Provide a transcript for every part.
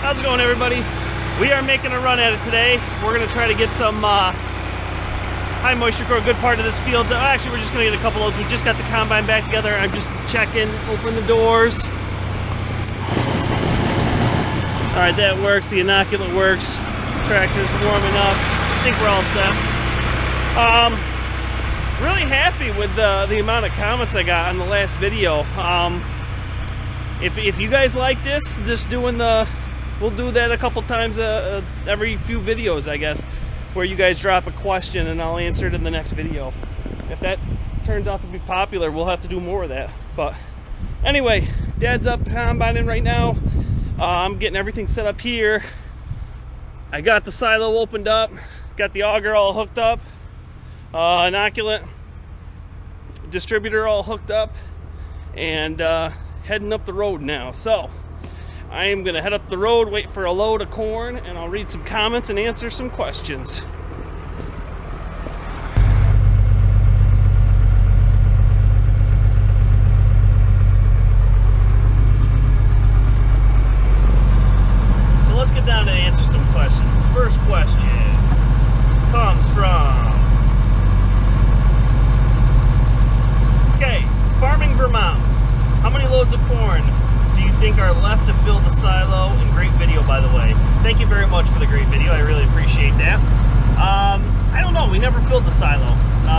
How's it going, everybody? We are making a run at it today. We're going to try to get some high moisture core, a good part of this field. Actually, we're just going to get a couple loads. We just got the combine back together. I'm just checking, open the doors. All right, that works. The inoculant works. Tractor's warming up. I think we're all set. Really happy with the amount of comments I got on the last video. If you guys like this, just doing we'll do that a couple times every few videos, I guess, where you guys drop a question and I'll answer it in the next video. If that turns out to be popular, we'll have to do more of that. But anyway, Dad's up combining right now. I'm getting everything set up here. I got the silo opened up, got the auger all hooked up, inoculant distributor all hooked up, and heading up the road now. So I am gonna head up the road, wait for a load of corn, and I'll read some comments and answer some questions. So let's get down to answer some questions. First question comes from Farming Vermont. How many loads of corn do you think are left to fill the silo? And great video, by the way. Thank you very much for the great video. I really appreciate that. I don't know. We never filled the silo.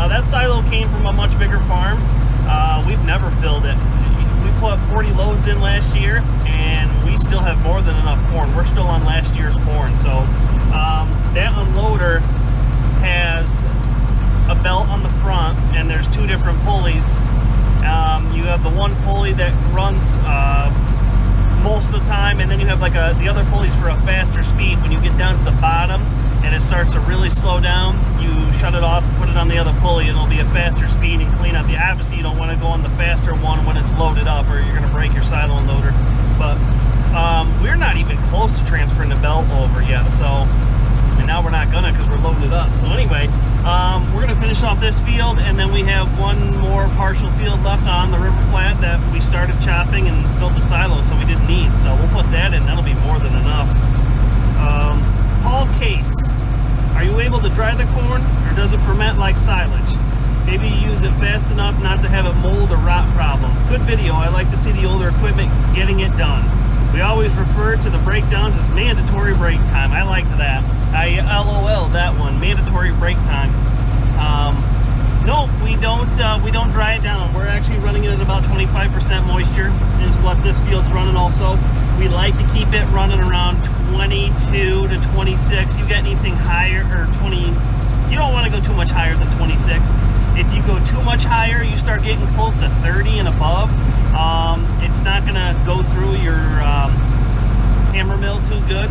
That silo came from a much bigger farm. We've never filled it. We put 40 loads in last year, and we still have more than enough corn. We're still on last year's corn. So that unloader has a belt on the front, and there's two different pulleys. You have the one pulley that runs most of the time, and then you have like the other pulleys for a faster speed. When you get down to the bottom and it starts to really slow down, you shut it off, put it on the other pulley, and it'll be a faster speed and clean up. Obviously, you don't want to go on the faster one when it's loaded up, or you're going to break your silo unloader. But we're not even close to transferring the belt over yet, and now we're not gonna because we're loaded up. So anyway, we're gonna finish off this field, and then we have one more partial field left on the river flat that we started chopping and filled the silo, so we didn't need. So we'll put that in. That'll be more than enough. Paul Case, are you able to dry the corn, or does it ferment like silage? Maybe you use it fast enough not to have a mold or rot problem. Good video. I like to see the older equipment getting it done. We always refer to the breakdowns as mandatory break time. I liked that. I LOL that one. Mandatory break time. No, we don't dry it down. We're actually running it at about 25% moisture is what this field's running also. We like to keep it running around 22 to 26. You get anything higher, or 20, you don't want to go too much higher than 26. If you go too much higher, you start getting close to 30 and above. It's not going to go through your hammer mill too good,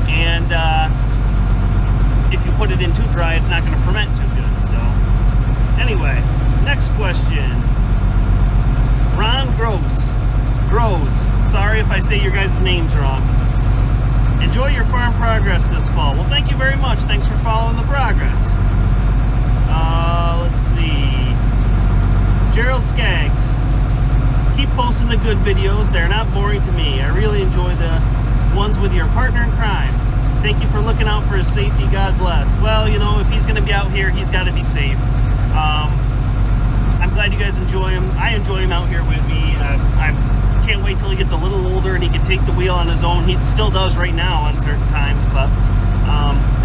and if you put it in too dry, it's not going to ferment too good. So anyway, next question. Ron Gross. Sorry if I say your guys' names wrong. Enjoy your farm progress this fall. Well, thank you very much. Thanks for following the progress. Let's see. Gerald Skaggs. Keep posting the good videos. They're not boring to me. I really enjoy the ones with your partner in crime. Thank you for looking out for his safety. God bless. Well, you know, if he's going to be out here, he's got to be safe. I'm glad you guys enjoy him. I enjoy him out here with me. I can't wait till he gets a little older and he can take the wheel on his own. He still does right now on certain times, but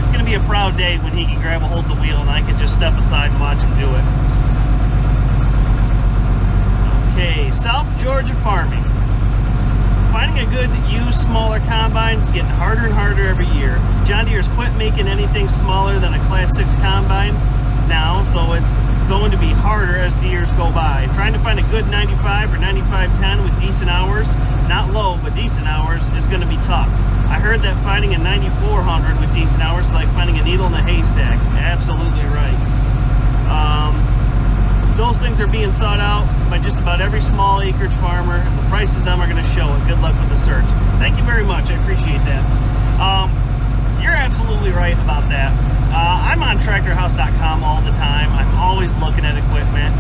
it's going to be a proud day when he can grab a hold of the wheel and I can just step aside and watch him do it. Okay, South Georgia farming. Finding a good used smaller combine is getting harder and harder every year. John Deere's quit making anything smaller than a Class 6 combine now, so it's going to be harder as the years go by. Trying to find a good 95 or 9510 with decent hours, not low, but decent hours, is going to be tough. I heard that finding a 9400 with decent hours is like finding a needle in a haystack. Absolutely right. Those things are being sought out by just about every small acreage farmer. The prices of them are going to show it. Good luck with the search. Thank you very much. I appreciate that. You're absolutely right about that. I'm on tractorhouse.com all the time. I'm always looking at equipment.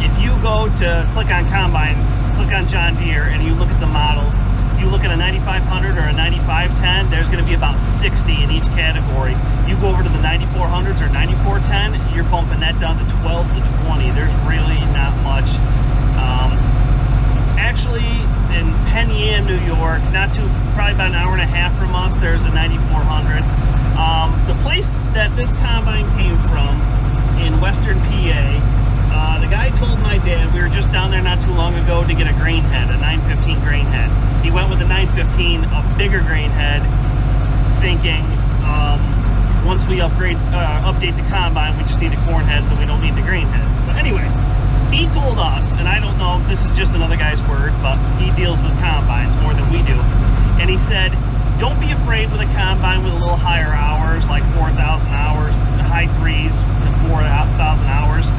If you go to click on combines, click on John Deere, and you look at the models, you look at a 95 9500 or a 9510, there's going to be about 60 in each category. You go over to the 9400s or 9410, you're bumping that down to 12 to 20. There's really not much. Actually, in Penn Yan, New York, probably about an hour and a half from us, there's a 9400. The place that this combine came from in Western PA, the guy told my dad, we were just down there not too long ago to get a grain head, a 915 grain head. He went with a 915, a bigger grain head, thinking once we update the combine, we just need a corn head, so we don't need the grain head. But anyway, he told us, and I don't know, this is just another guy's word, but he deals with combines more than we do. And he said, don't be afraid with a combine with a little higher hours, like 4,000 hours, high 3s to 4,000 hours.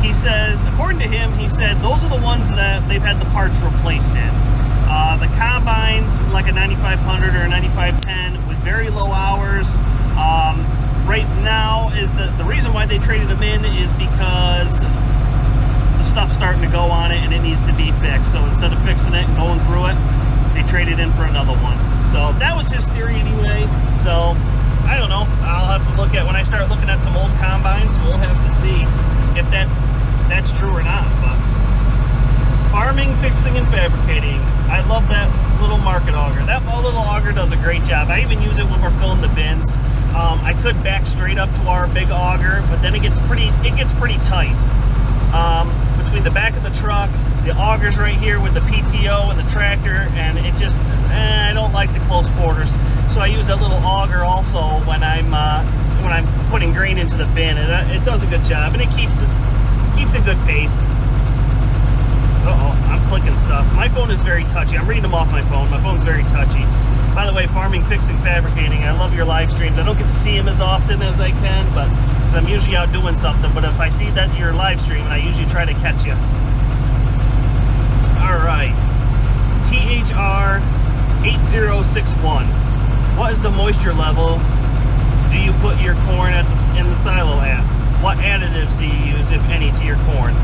He says, according to him, he said, those are the ones that they've had the parts replaced in. The combines, like a 9500 or a 9510, with very low hours, right now, is the reason why they traded them in is because the stuff's starting to go on it and it needs to be fixed. So instead of fixing it and going through it, they traded in for another one. So that was his theory anyway. So I don't know. I'll have to look at, when I start looking at some old combines, we'll have to see if that's true or not. But farming, fixing, and fabricating. I love that little market auger. That little auger does a great job. I even use it when we're filling the bins. I could back straight up to our big auger, but then it gets pretty tight. Between the back of the truck, the auger's right here with the PTO and the tractor, and it just, I don't like the close quarters. So I use that little auger also when I'm putting grain into the bin, and it does a good job, and it keeps a good pace. Uh-oh, I'm clicking stuff. My phone is very touchy. I'm reading them off my phone. My phone's very touchy. By the way, farming, fixing, fabricating, I love your live streams. I don't get to see them as often as I can, but because I'm usually out doing something. But if I see that you're live streaming, I usually try to catch you. All right. THR 8061. What is the moisture level do you put your corn in the silo at? What additives do you use, if any, to your corn?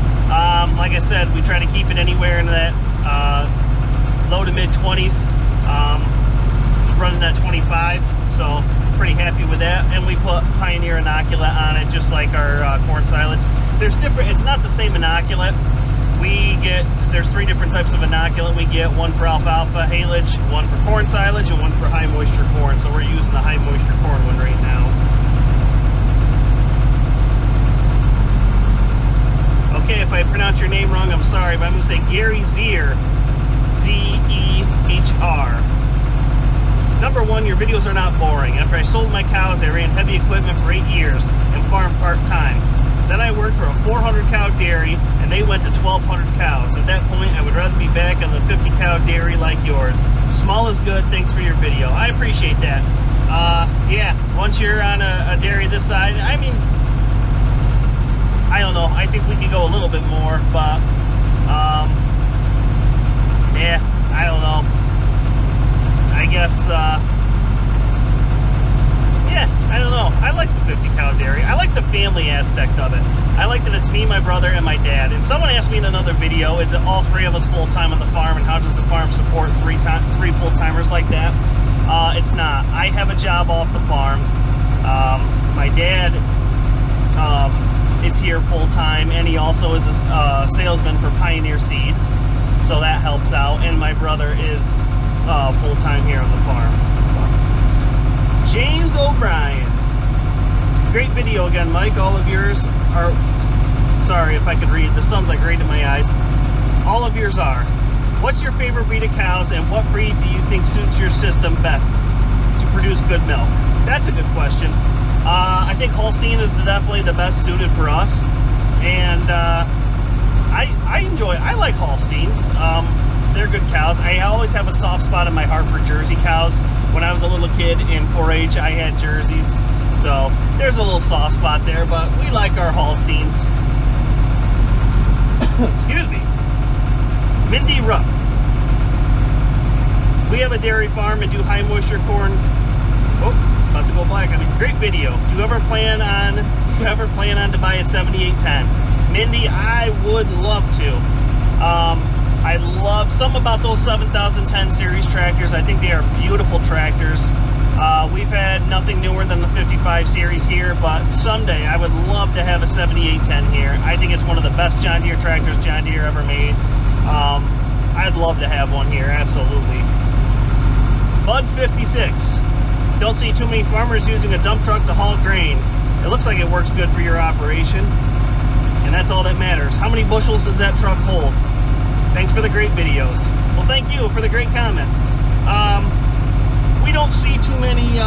Like I said, we try to keep it anywhere in that low to mid 20s. Running at 25, so pretty happy with that. And we put Pioneer inoculant on it, just like our corn silage. It's not the same inoculant. There's 3 different types of inoculant we get: one for alfalfa haylage, one for corn silage, and one for high moisture corn. So we're using the high moisture corn one right now. Okay, if I pronounce your name wrong, I'm sorry, but I'm going to say Gary Zehr, Z-E-H-R. Number 1, your videos are not boring. After I sold my cows, I ran heavy equipment for 8 years and farmed part-time. Then I worked for a 400-cow dairy, and they went to 1,200 cows. At that point, I would rather be back on the 50-cow dairy like yours. Small is good. Thanks for your video. I appreciate that. Yeah, once you're on a dairy this side, I mean, I don't know. I think we could go a little bit more, but yeah, I don't know. I guess, yeah, I don't know. I like the 50-cow dairy. I like the family aspect of it. I like that it's me, my brother, and my dad. And someone asked me in another video, is it all 3 of us full-time on the farm, and how does the farm support 3 full-timers like that? It's not. I have a job off the farm. My dad is here full-time, and he also is a salesman for Pioneer Seed, so that helps out. And my brother is full-time here on the farm. James O'Brien. Great video again, Mike. All of yours are, sorry if I could read, the sun's like right in my eyes. All of yours are. What's your favorite breed of cows, and what breed do you think suits your system best to produce good milk? That's a good question. I think Holstein is definitely the best suited for us, and I like Holsteins. They're good cows. I always have a soft spot in my heart for Jersey cows. When I was a little kid in 4-H, I had Jerseys, so there's a little soft spot there, but we like our Holsteins. Excuse me. Mindy Rupp. We have a dairy farm and do high moisture corn. Oh, it's about to go black on me. Great video. Do you ever plan on to buy a 7810? Mindy, I would love to. I love some about those 7010 series tractors. I think they are beautiful tractors. We've had nothing newer than the 55 series here, but someday I would love to have a 7810 here. I think it's one of the best John Deere tractors John Deere ever made. I'd love to have one here, absolutely. Bud 56. Don't see too many farmers using a dump truck to haul grain. It looks like it works good for your operation, and that's all that matters. How many bushels does that truck hold? Thanks for the great videos. Well, thank you for the great comment. We don't see too many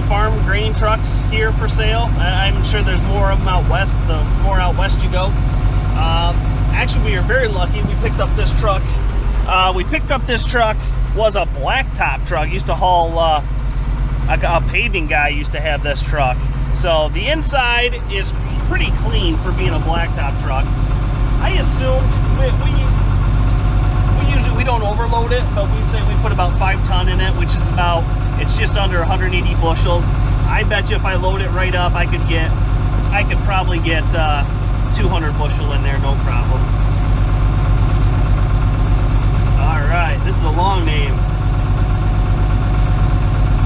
farm grain trucks here for sale. I'm sure there's more of them out west. The more out west you go. Actually, we are very lucky. We picked up this truck. Was a blacktop truck. Used to haul a paving guy used to have this truck. So the inside is pretty clean for being a blacktop truck. I assumed we don't overload it, but we say we put about 5 ton in it, which is it's just under 180 bushels. I bet you if I load it right up, I could probably get 200 bushel in there, no problem. All right, this is a long name.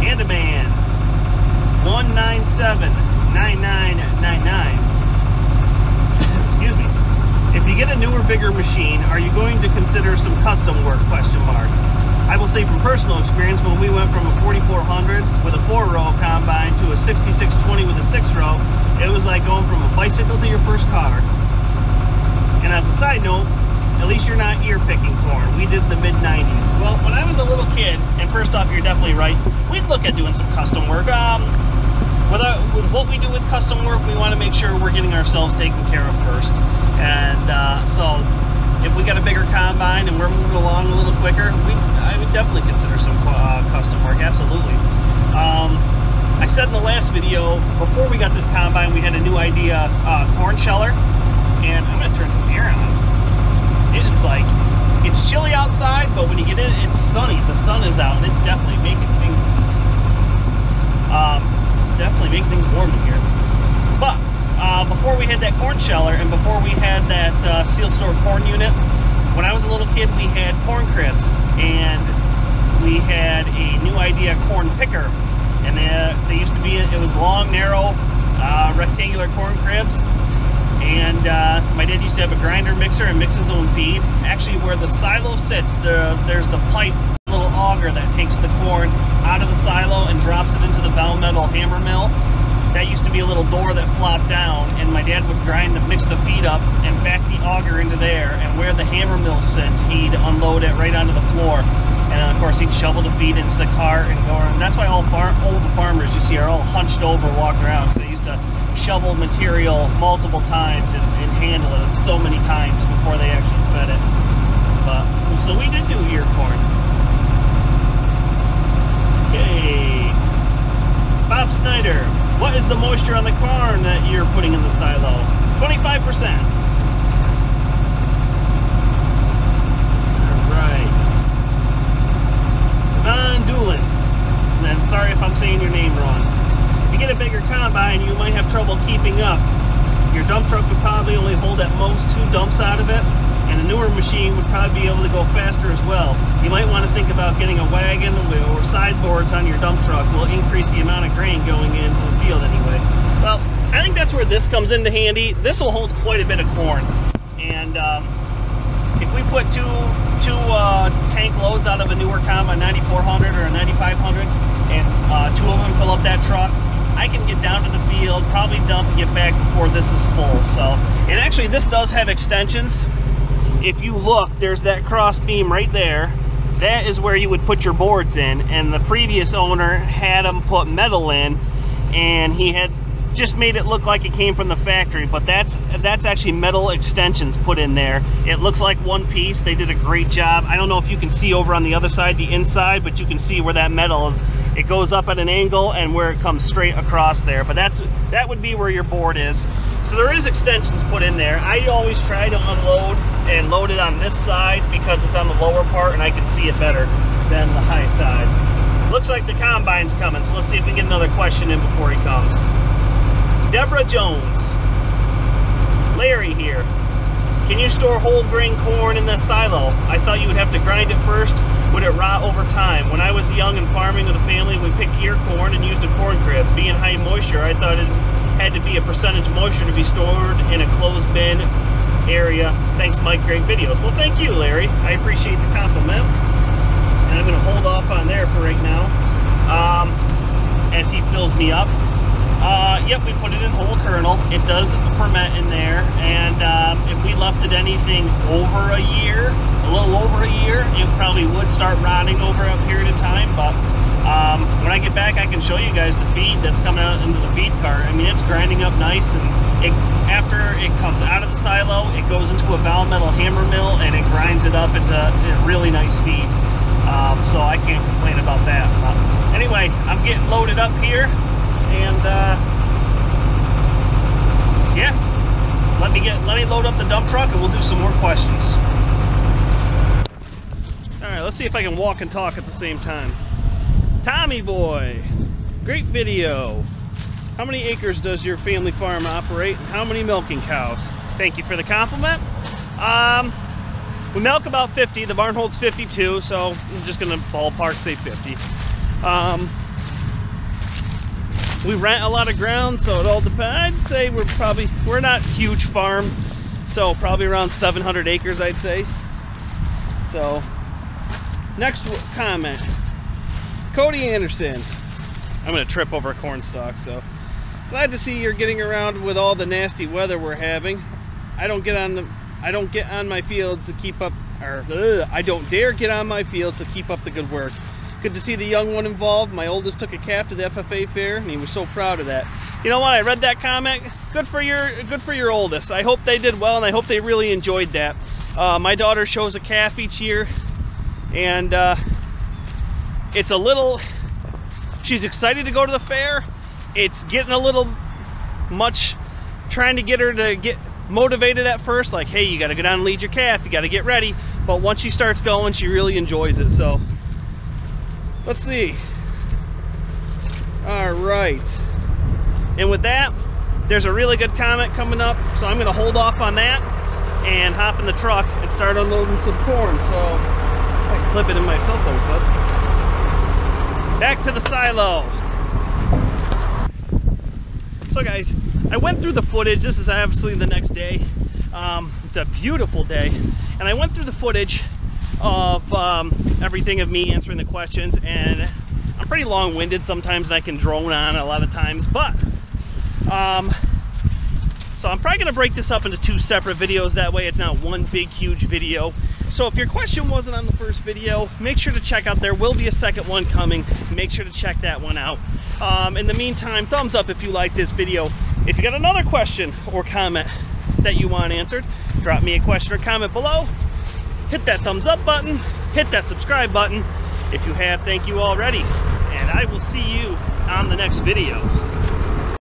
Andaman 1979999. Excuse me. If you get a newer, bigger machine, are you going to consider some custom work, question mark? I will say from personal experience, when we went from a 4400 with a 4-row combine to a 6620 with a 6-row, it was like going from a bicycle to your first car. And as a side note, at least you're not ear-picking corn. We did the mid-90s. Well, when I was a little kid, and first off, you're definitely right, we'd look at doing some custom work. With what we do with custom work, we want to make sure we're getting ourselves taken care of first. And so if we got a bigger combine and we're moving along a little quicker, I would definitely consider some custom work, absolutely. I said in the last video, before we got this combine, we had a new idea, corn sheller. And I'm going to turn some air on. It is like, it's chilly outside, but when you get in, it's sunny. The sun is out, and it's definitely making things warm in here. But before we had that corn sheller, and before we had that seal store corn unit, when I was a little kid, we had corn cribs, and we had a new idea corn picker. And they used to be, it was long, narrow, rectangular corn cribs. And my dad used to have a grinder mixer and mix his own feed. Actually, where the silo sits, there's the pipe, little auger that takes the corn out of the silo and drops it into the bell metal hammer mill. That used to be a little door that flopped down, and my dad would mix the feed up and back the auger into there. And where the hammer mill sits, he'd unload it right onto the floor. And of course, he'd shovel the feed into the cart and go around. That's why all old farmers you see are all hunched over, walk around, because they used to shovel material multiple times and handle it so many times before they actually fed it. But so we did do ear corn. Okay, Bob Snyder, what is the moisture on the corn that you're putting in the silo? 25%. All right, Devon Doolin, and sorry if I'm saying your name wrong. If you get a bigger combine, you might have trouble keeping up. Your dump truck would probably only hold at most 2 dumps out of it, and a newer machine would probably be able to go faster as well. You might want to think about getting a wagon or sideboards on your dump truck. Will increase the amount of grain going into the field anyway. Well, I think that's where this comes into handy. This will hold quite a bit of corn, and if we put two tank loads out of a newer combine, 9400 or a 9500, and 2 of them fill up that truck, I can get down to the field, probably dump and get back before this is full. So, and actually this does have extensions. If you look, there's that cross beam right there. That is where you would put your boards in, and the previous owner had them put metal in, and he had just made it look like it came from the factory, but that's actually metal extensions put in there. It looks like one piece. They did a great job. I don't know if you can see over on the other side, the inside, but you can see where that metal is. It goes up at an angle and where it comes straight across there, but that would be where your board is. So there is extensions put in there. I always try to unload and load it on this side because it's on the lower part and I can see it better than the high side. Looks like the combine's coming, so let's see if we can get another question in before he comes. Deborah Jones. Larry here. Can you store whole grain corn in the silo? I thought you would have to grind it first. Would it rot over time? When I was young and farming with a family, we picked ear corn and used a corn crib. Being high moisture, I thought it had to be a percentage moisture to be stored in a closed bin area. Thanks, Mike. Great videos. Well, thank you, Larry. I appreciate the compliment. And I'm going to hold off on there for right now as he fills me up. Yep, we put it in whole kernel. It does ferment in there, and if we left it anything over a year, a little over a year, it probably would start rotting over a period of time. But when I get back, I can show you guys the feed that's coming out into the feed cart. I mean, it's grinding up nice, and after it comes out of the silo, it goes into a valve metal hammer mill, and it grinds it up into a really nice feed. So I can't complain about that. But anyway, I'm getting loaded up here, and yeah, let me load up the dump truck, and we'll do some more questions. All right, let's see if I can walk and talk at the same time. Tommy boy, great video. How many acres does your family farm operate, and how many milking cows? Thank you for the compliment. We milk about 50. The barn holds 52, so I'm just gonna ballpark say 50. We rent a lot of ground, so it all depends. I'd say we're not huge farm, so probably around 700 acres, I'd say. So, next comment, Cody Anderson. I'm gonna trip over a corn stalk. So, glad to see you're getting around with all the nasty weather we're having. I don't get on my fields to keep up, I don't dare get on my fields to keep up the good work. Good to see the young one involved. My oldest took a calf to the FFA fair, and he was so proud of that. You know what? I read that comment. Good for your oldest. I hope they did well, and I hope they really enjoyed that. My daughter shows a calf each year, and it's a little. She's excited to go to the fair. It's getting a little much, trying to get her to get motivated at first. Like, hey, you got to go down and lead your calf. You got to get ready. But once she starts going, she really enjoys it. So. Let's see. All right. And with that, there's a really good comment coming up, so I'm going to hold off on that and hop in the truck and start unloading some corn. So I can clip it in my cell phone clip. Back to the silo. So guys, I went through the footage. This is obviously the next day. It's a beautiful day. And I went through the footage of everything of me answering the questions, and I'm pretty long-winded sometimes, and I can drone on a lot of times, but so I'm probably gonna break this up into 2 separate videos. That way it's not one big huge video. So if your question wasn't on the first video, make sure to check out, there will be a second one coming. Make sure to check that one out. In the meantime, thumbs up if you like this video. If you got another question or comment that you want answered, drop me a question or comment below. Hit that thumbs up button, hit that subscribe button if you have. Thank you already, and I will see you on the next video.